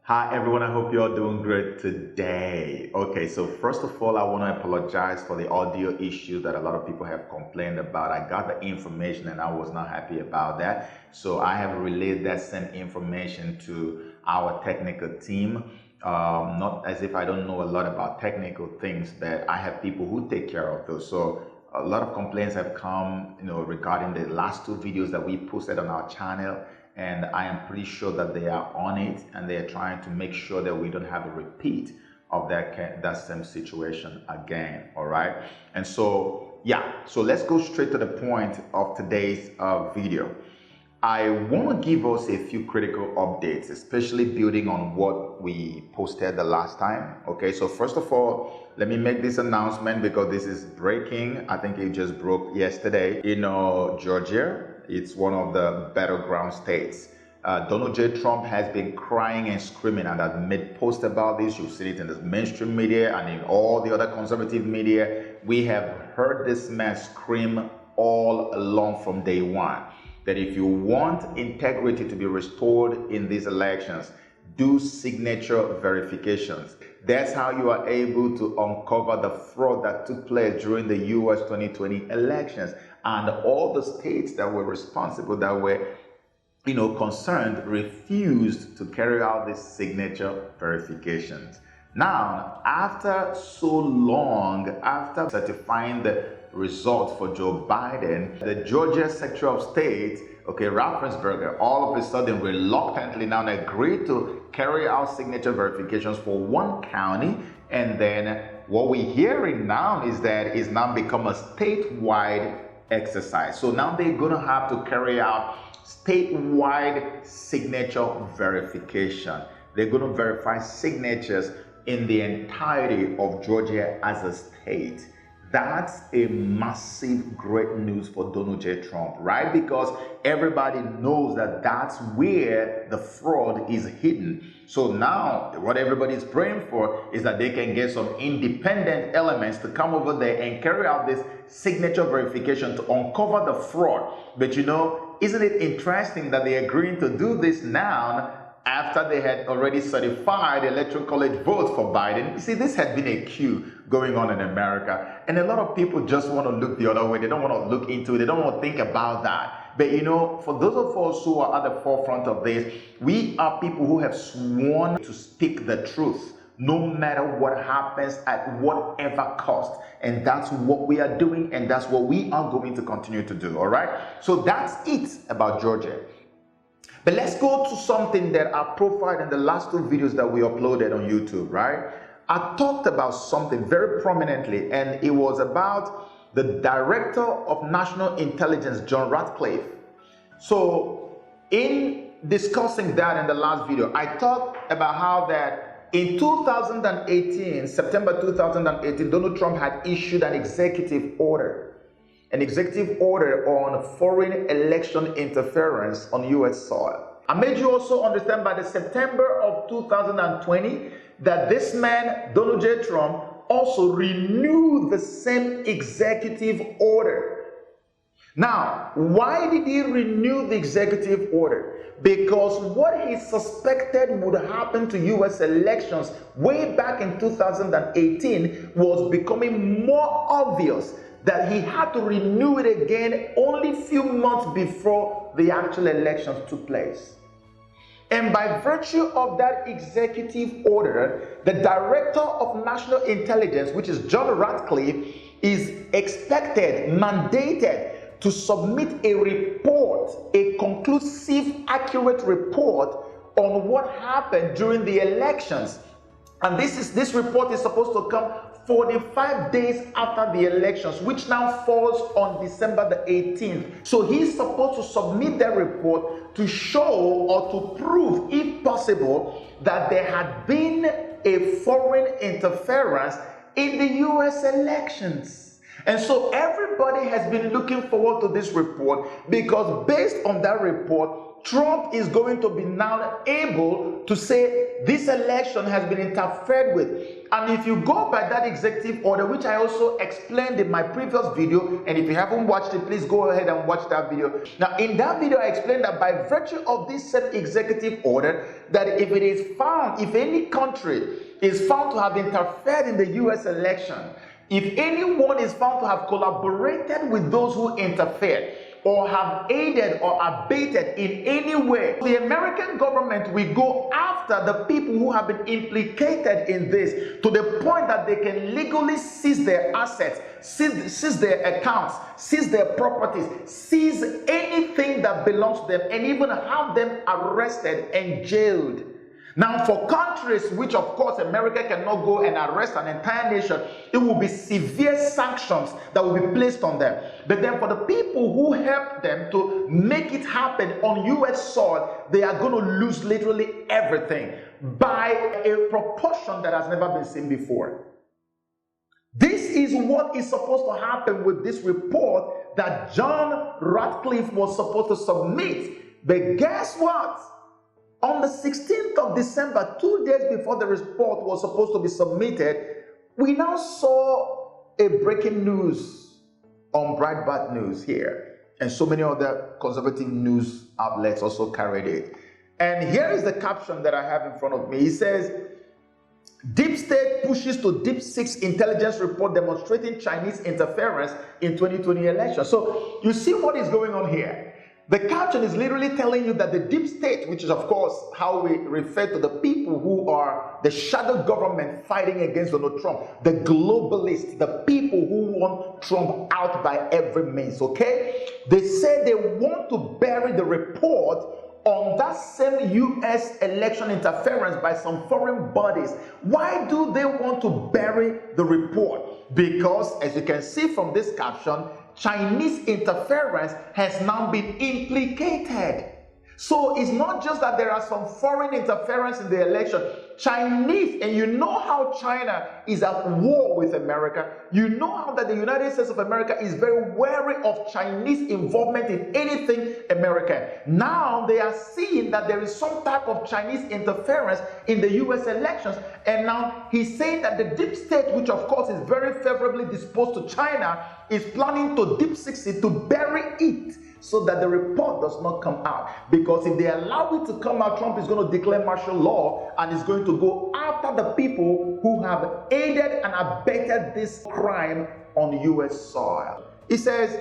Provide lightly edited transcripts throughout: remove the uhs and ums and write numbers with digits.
Hi everyone, I hope you're doing great today. Okay, so first of all, I want to apologize for the audio issue that a lot of people have complained about. I got the information and I was not happy about that. So I have relayed that same information to our technical team. Not as if I don't know a lot about technical things, but I have people who take care of those. So a lot of complaints have come, regarding the last two videos that we posted on our channel. And I am pretty sure that they are on it and they are trying to make sure that we don't have a repeat of that same situation again. All right. And so, so let's go straight to the point of today's video. I want to give us a few critical updates, especially building on what we posted the last time. Okay, so first of all, let me make this announcement because this is breaking. I think it just broke yesterday. Georgia, it's one of the battleground states. Donald J. Trump has been crying and screaming, and I've made posts about this. You've seen it in the mainstream media and in all the other conservative media. We have heard this man scream all along from day one, that if you want integrity to be restored in these elections, do signature verifications. That's how you are able to uncover the fraud that took place during the US 2020 elections. And all the states that were responsible, that were concerned, refused to carry out these signature verifications. Now, after so long, after certifying the results for Joe Biden, the Georgia Secretary of State, Raffensperger, all of a sudden reluctantly now agreed to carry out signature verifications for one county. And then what we're hearing now is that it's now become a statewide exercise. So now they're going to have to carry out statewide signature verification. They're going to verify signatures in the entirety of Georgia as a state. That's a massive great news for Donald J. Trump, right? Because everybody knows that that's where the fraud is hidden. So now what everybody is praying for is that they can get some independent elements to come over there and carry out this signature verification to uncover the fraud. But isn't it interesting that they're agreeing to do this now after they had already certified electoral college votes for Biden? You see, this had been a coup going on in America, and a lot of people just want to look the other way. They don't want to look into it. They don't want to think about that. But for those of us who are at the forefront of this, we are people who have sworn to speak the truth, no matter what happens, at whatever cost. And that's what we are doing, and that's what we are going to continue to do, all right? So that's it about Georgia. But let's go to something that I profiled in the last two videos that we uploaded on YouTube, right? I talked about something very prominently, and it was about the Director of National Intelligence, John Ratcliffe. So in discussing that in the last video, I talked about how that in 2018, September 2018, Donald Trump had issued an executive order on foreign election interference on U.S. soil. I made you also understand by the September of 2020 that this man, Donald J. Trump, also renewed the same executive order. Now, why did he renew the executive order? Because what he suspected would happen to U.S. elections way back in 2018 was becoming more obvious, that he had to renew it again only a few months before the actual elections took place. And by virtue of that executive order, the Director of National Intelligence, which is John Ratcliffe, is expected, mandated to submit a report, a conclusive, accurate report on what happened during the elections. And this report is supposed to come 45 days after the elections, which now falls on December the 18th. So he's supposed to submit that report to show or to prove, if possible, that there had been a foreign interference in the US elections. And so everybody has been looking forward to this report, because based on that report, Trump is going to be now able to say this election has been interfered with. And if you go by that executive order, which I also explained in my previous video, and if you haven't watched it, please go ahead and watch that video. Now, in that video, I explained that by virtue of this same executive order, that if it is found, if any country is found to have interfered in the US election, if anyone is found to have collaborated with those who interfered, or have aided or abated in any way, the American government will go after the people who have been implicated in this, to the point that they can legally seize their assets, seize their accounts, seize their properties, seize anything that belongs to them, and even have them arrested and jailed. Now, for countries which, of course, America cannot go and arrest an entire nation, it will be severe sanctions that will be placed on them. But then for the people who helped them to make it happen on US soil, they are going to lose literally everything by a proportion that has never been seen before. This is what is supposed to happen with this report that John Ratcliffe was supposed to submit. But guess what? On the 16th of December, 2 days before the report was supposed to be submitted, we now saw a breaking news on Breitbart News here. And so many other conservative news outlets also carried it. And here is the caption that I have in front of me. It says, Deep State pushes to Deep Six intelligence report demonstrating Chinese interference in 2020 election. So you see what is going on here. The caption is literally telling you that the deep state, which is of course how we refer to the people who are the shadow government fighting against Donald Trump, the globalists, the people who want Trump out by every means, okay? They say they want to bury the report on that same US election interference by some foreign bodies. Why do they want to bury the report? Because, as you can see from this caption, Chinese interference has now been implicated. So it's not just that there are some foreign interference in the election. Chinese, and you know how China is at war with America. You know how that the United States of America is very wary of Chinese involvement in anything American. Now they are seeing that there is some type of Chinese interference in the US elections. And now he's saying that the deep state, which of course is very favorably disposed to China, is planning to deep six it, to bury it, so that the report does not come out. Because if they allow it to come out, Trump is going to declare martial law and is going to go after the people who have aided and abetted this crime on US soil. He says,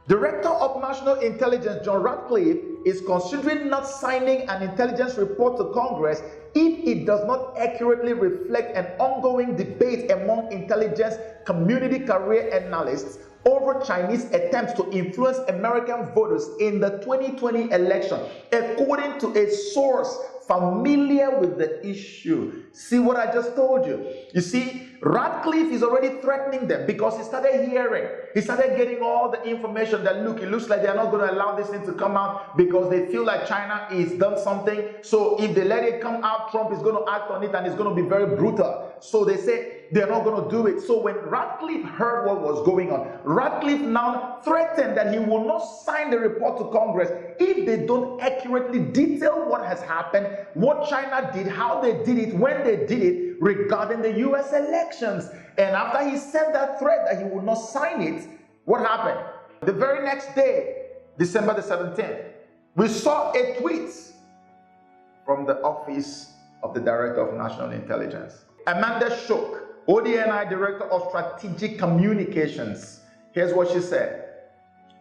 Director of National Intelligence John Ratcliffe is considering not signing an intelligence report to Congress if it does not accurately reflect an ongoing debate among intelligence community career analysts over Chinese attempts to influence American voters in the 2020 election, according to a source familiar with the issue. See what I just told you? You see, Ratcliffe is already threatening them because he started hearing, he started getting all the information that, look, it looks like they're not going to allow this thing to come out because they feel like China is done something. So if they let it come out, Trump is going to act on it and it's going to be very brutal. So they say they're not going to do it. So when Ratcliffe heard what was going on, Ratcliffe now threatened that he will not sign the report to Congress if they don't accurately detail what has happened, what China did, how they did it, when they did it regarding the US elections. And after he sent that threat that he would not sign it, what happened? The very next day, December the 17th, we saw a tweet from the Office of the Director of National Intelligence. Amanda Shook, ODNI Director of Strategic Communications. Here's what she said.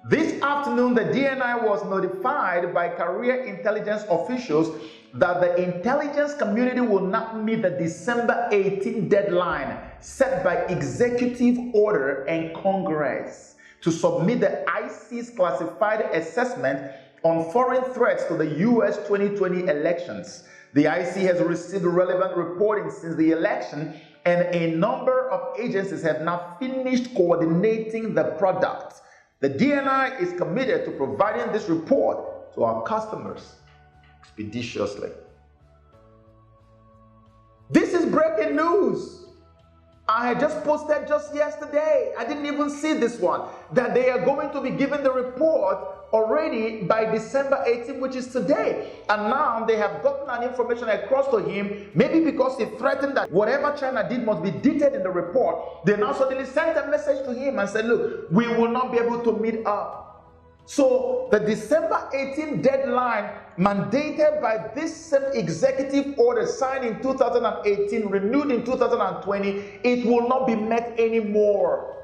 This afternoon, the DNI was notified by career intelligence officials that the intelligence community will not meet the December 18 deadline set by executive order and Congress to submit the IC's classified assessment on foreign threats to the US 2020 elections. The IC has received relevant reporting since the election, and a number of agencies have now finished coordinating the product. The DNI is committed to providing this report to our customers expeditiously. This is breaking news. I had just posted just yesterday, I didn't even see this one, that they are going to be given the report already by December 18th, which is today. And now they have gotten an information across to him, maybe because he threatened that whatever China did must be detailed in the report. They now suddenly sent a message to him and said, look, we will not be able to meet up. So the December 18th deadline mandated by this same executive order signed in 2018, renewed in 2020, it will not be met anymore.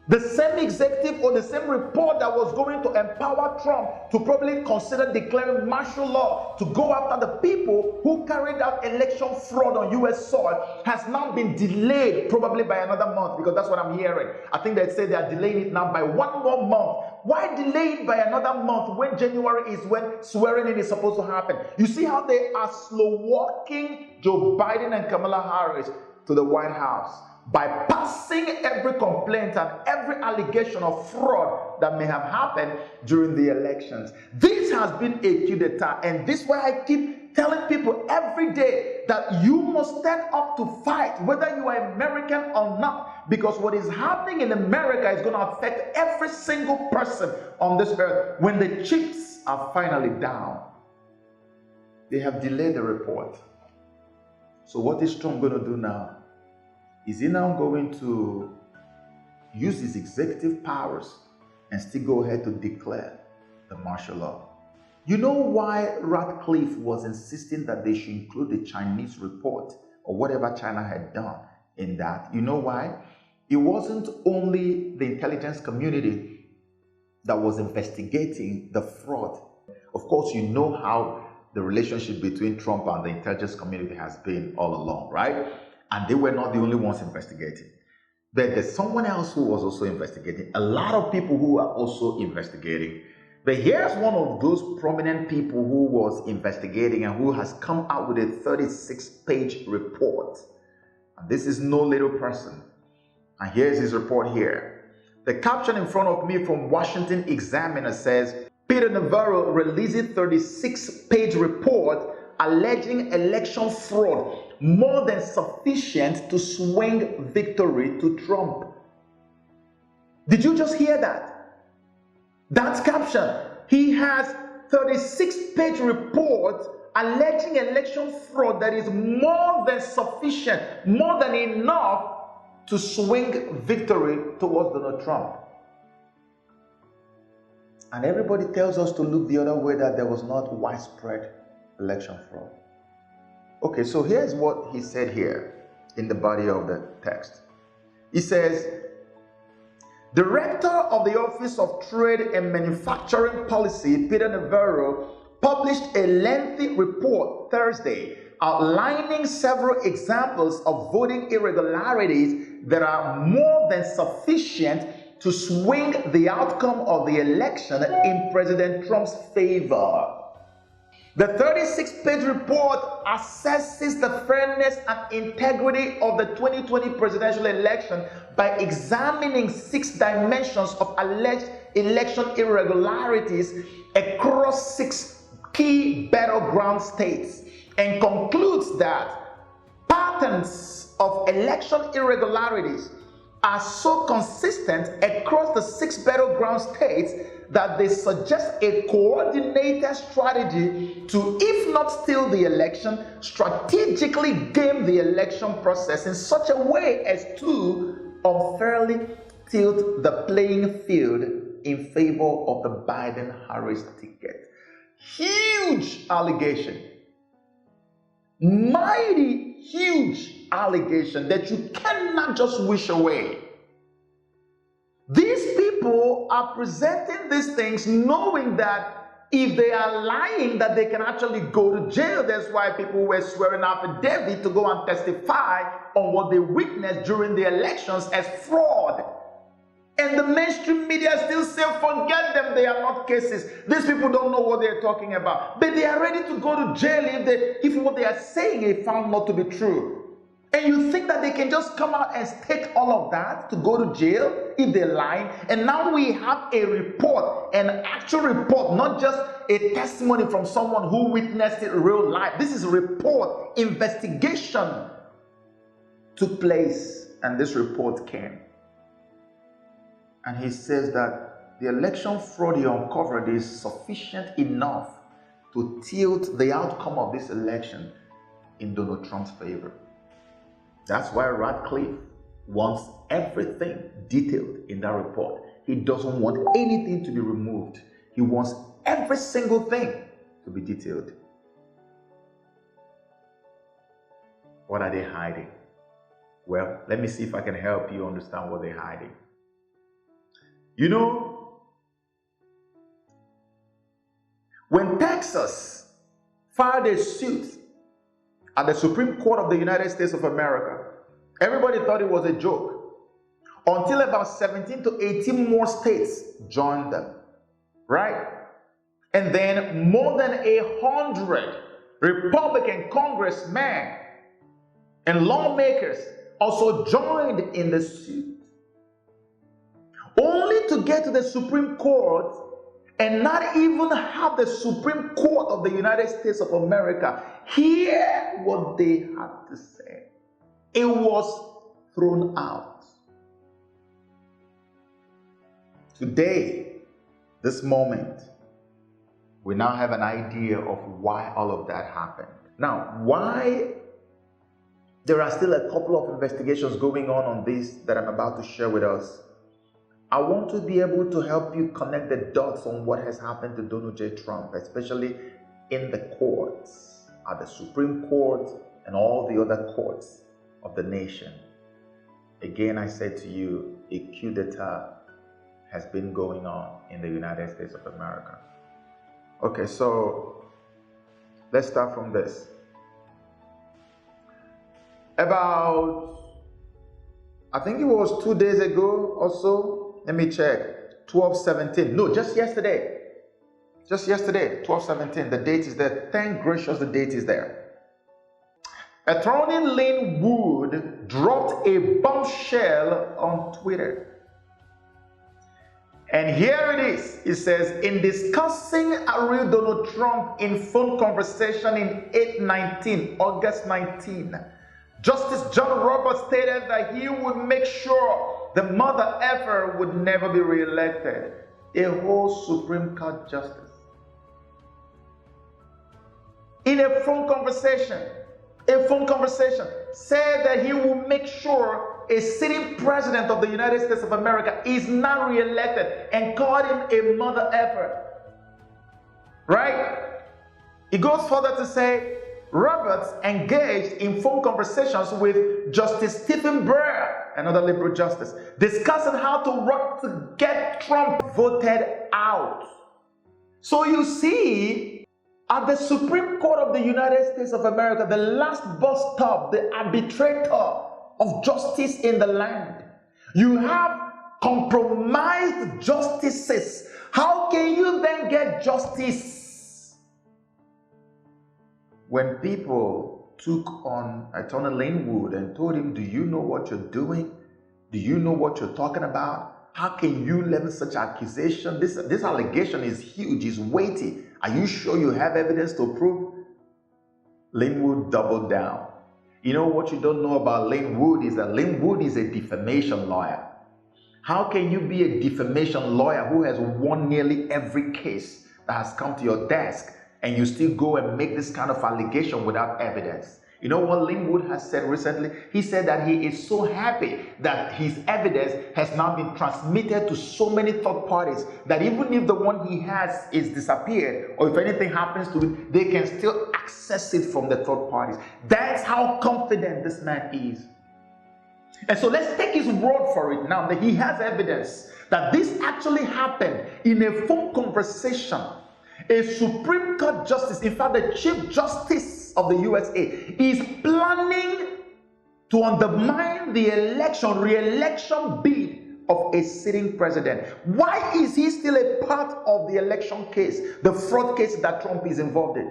The same executive or the same report that was going to empower Trump to probably consider declaring martial law to go after the people who carried out election fraud on US soil has now been delayed probably by another month, because that's what I'm hearing. I think they say they are delaying it now by one more month. Why delay it by another month when January is when swearing in is supposed to happen? You see how they are slow walking Joe Biden and Kamala Harris to the White House, bypassing every complaint and every allegation of fraud that may have happened during the elections. This has been a coup d'etat, and this is why I keep telling people every day that you must stand up to fight, whether you are American or not, because what is happening in America is going to affect every single person on this earth. When the chips are finally down, they have delayed the report. So what is Trump going to do now? Is he now going to use his executive powers and still go ahead to declare the martial law? You know why Ratcliffe was insisting that they should include the Chinese report or whatever China had done in that? You know why? It wasn't only the intelligence community that was investigating the fraud. Of course, you know how the relationship between Trump and the intelligence community has been all along, right? And they were not the only ones investigating. But there's someone else who was also investigating. A lot of people who are also investigating. But here's one of those prominent people who was investigating and who has come out with a 36-page report. And this is no little person. And here's his report here. The caption in front of me from Washington Examiner says, Peter Navarro releases 36-page report alleging election fraud, more than sufficient to swing victory to Trump. Did you just hear that? That's caption. He has 36-page report alleging election fraud that is more than sufficient, more than enough to swing victory towards Donald Trump. And everybody tells us to look the other way, that there was not widespread election fraud. Okay, so here's what he said here in the body of the text. He says, Director of the Office of Trade and Manufacturing Policy, Peter Navarro, published a lengthy report Thursday outlining several examples of voting irregularities that are more than sufficient to swing the outcome of the election in President Trump's favor. The 36-page report assesses the fairness and integrity of the 2020 presidential election by examining 6 dimensions of alleged election irregularities across 6 key battleground states, and concludes that patterns of election irregularities are so consistent across the 6 battleground states that they suggest a coordinated strategy to, if not steal the election, strategically game the election process in such a way as to unfairly tilt the playing field in favor of the Biden-Harris ticket. Huge allegation. Mighty huge allegation that you cannot just wish away. These people are presenting these things knowing that if they are lying, that they can actually go to jail. That's why people were swearing affidavit to go and testify on what they witnessed during the elections as fraud. And the mainstream media still say, forget them, they are not cases. These people don't know what they're talking about. But they are ready to go to jail if what they are saying is found not to be true. And you think that they can just come out and take all of that to go to jail if they're lying? And now we have a report, an actual report, not just a testimony from someone who witnessed it in real life. This is a report. Investigation took place and this report came. And he says that the election fraud he uncovered is sufficient enough to tilt the outcome of this election in Donald Trump's favor. That's why Radcliffe wants everything detailed in that report. He doesn't want anything to be removed. He wants every single thing to be detailed. What are they hiding? Well, let me see if I can help you understand what they're hiding. You know, when Texas filed a suit at the Supreme Court of the United States of America, everybody thought it was a joke until about 17 to 18 more states joined them, right? And then more than 100 Republican congressmen and lawmakers also joined in the suit, only to get to the Supreme Court and not even have the Supreme Court of the United States of America hear what they had to say. It was thrown out. Today, this moment, we now have an idea of why all of that happened. Now, why there are still a couple of investigations going on this that I'm about to share with us. I want to be able to help you connect the dots on what has happened to Donald J. Trump, especially in the courts, at the Supreme Court and all the other courts of the nation. Again, I said to you, a coup d'etat has been going on in the United States of America. Okay, so let's start from this. About, I think it was 2 days ago or so, let me check, 12/17, no, just yesterday, 12/17, the date is there, thank gracious the date is there. Attorney Lynn Wood dropped a bombshell on Twitter. And here it is. It says, in discussing a real Donald Trump in phone conversation in 8/19, August 19, Justice John Roberts stated that he would make sure the mother effer would never be reelected. A whole Supreme Court justice. In a phone conversation, said that he will make sure a sitting president of the United States of America is not reelected and called him a mother effer. Right? It goes further to say, Roberts engaged in phone conversations with Justice Stephen Breyer, another liberal justice, discussing how to get Trump voted out. So you see, at the Supreme Court of the United States of America, the last bus stop, the arbitrator of justice in the land, you have compromised justices. How can you then get justice? When people took on Attorney Lynn Wood and told him, do you know what you're doing? Do you know what you're talking about? How can you level such accusation? This allegation is huge, it's weighty. Are you sure you have evidence to prove? Lynn Wood doubled down. You know what you don't know about Lynn Wood is that Lynn Wood is a defamation lawyer. How can you be a defamation lawyer who has won nearly every case that has come to your desk, and you still go and make this kind of allegation without evidence? You know what Lynn Wood has said recently? He said that he is so happy that his evidence has now been transmitted to so many third parties that even if the one he has is disappeared, or if anything happens to it, they can still access it from the third parties. That's how confident this man is. And so let's take his word for it now that he has evidence that this actually happened in a phone conversation. A Supreme Court justice, in fact, the Chief Justice of the USA, is planning to undermine the re-election bid of a sitting president. Why is he still a part of the election case, the fraud case that Trump is involved in?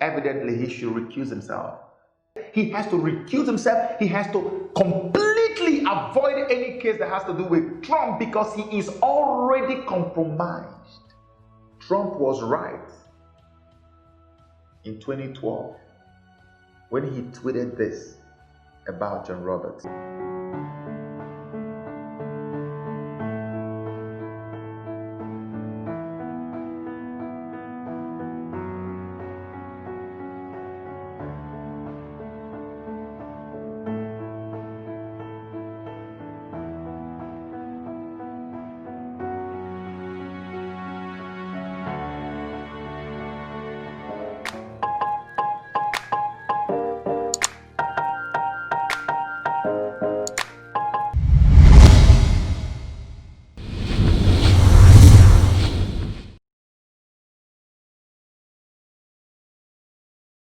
Evidently, he should recuse himself. He has to recuse himself. He has to completely avoid any case that has to do with Trump because he is already compromised. Trump was right in 2012 when he tweeted this. about John Roberts.